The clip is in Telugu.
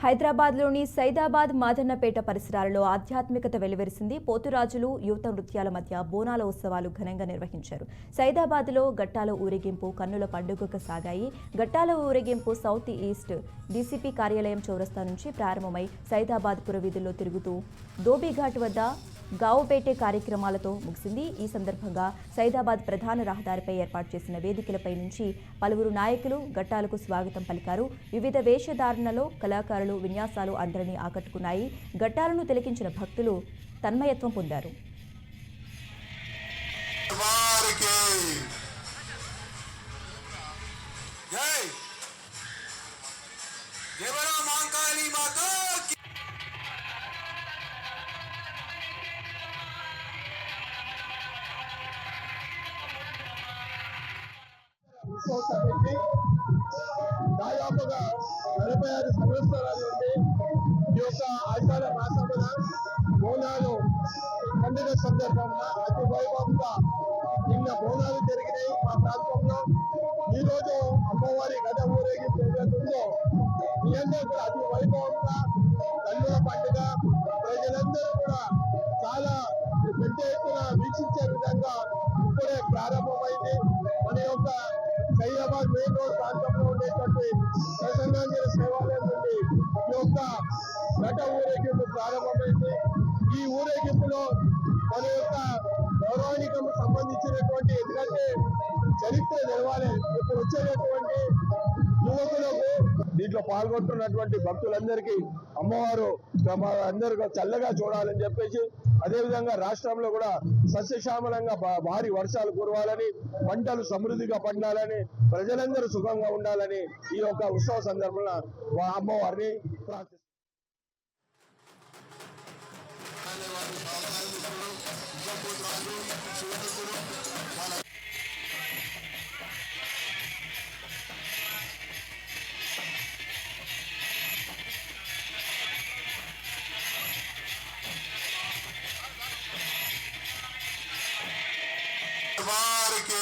హైదరాబాద్లోని సైదాబాద్ మాదన్నపేట పరిసరాలలో ఆధ్యాత్మికత వెలువరిసింది. పోతురాజులు యువత నృత్యాల మధ్య బోనాల ఉత్సవాలు ఘనంగా నిర్వహించారు. సైదాబాద్లో గట్టాల ఊరేగింపు కన్నుల పండుగగా సాగాయి. గట్టాల ఊరేగింపు సౌత్ ఈస్ట్ డీసీపీ కార్యాలయం చౌరస్తా నుంచి ప్రారంభమై సైదాబాద్ పురవీధుల్లో తిరుగుతూ ధోబీఘాట్ వద్ద గావుపేటే కార్యక్రమాలతో ముగిసింది. ఈ సందర్భంగా సైదాబాద్ ప్రధాన రహదారిపై ఏర్పాటు చేసిన వేదికలపై నుంచి పలువురు నాయకులు గట్టాలకు స్వాగతం పలికారు. వివిధ వేషధారణలో కళాకారులు విన్యాసాలు అందరినీ ఆకట్టుకున్నాయి. గట్టాలను తిలకించిన భక్తులు తన్మయత్వం పొందారు. దాదాపుగా 46 సంవత్సరాల నుండి ఈ యొక్క ఆషాఢ మాసమున బోనాలు పండుగ సందర్భంగా అతి వైభవంగా నిన్న బోనాలు జరిగినాయి మా ప్రాంతంలో. ఈరోజు అమ్మవారి గద ఊరేగింపు ఏదైతుందో మీ అందరూ కూడా అతి వైభవంగా కన్నుల పండుగ ప్రజలందరూ కూడా చాలా పెద్ద ఎత్తున వీక్షించే విధంగా ఇప్పుడే ప్రారంభమైంది. మన యొక్క సైదాబాద్ మెయిన్ రోడ్ ప్రాంతంలో ఉండేటువంటి ప్రసన్నాంజలి సేవాలయం నుండి ఈ యొక్క ఘట ఊరేగింపు ప్రారంభమైంది. ఈ ఊరేగింపులో మన యొక్క పౌరాణికకు సంబంధించినటువంటి ఎందుకంటే చరిత్ర తెలవాలి. ఇప్పుడు వచ్చేటటువంటి యువకులకు దీంట్లో పాల్గొంటున్నటువంటి భక్తులందరికీ అమ్మవారు అందరికీ చల్లగా చూడాలని చెప్పేసి, అదేవిధంగా రాష్ట్రంలో కూడా సస్యశ్యామలంగా భారీ వర్షాలు కురవాలని, పంటలు సమృద్ధిగా పండాలని, ప్రజలందరూ సుఖంగా ఉండాలని ఈ యొక్క ఉత్సవ సందర్భంగా అమ్మవారిని ప్రార్థిస్తారు. వారికి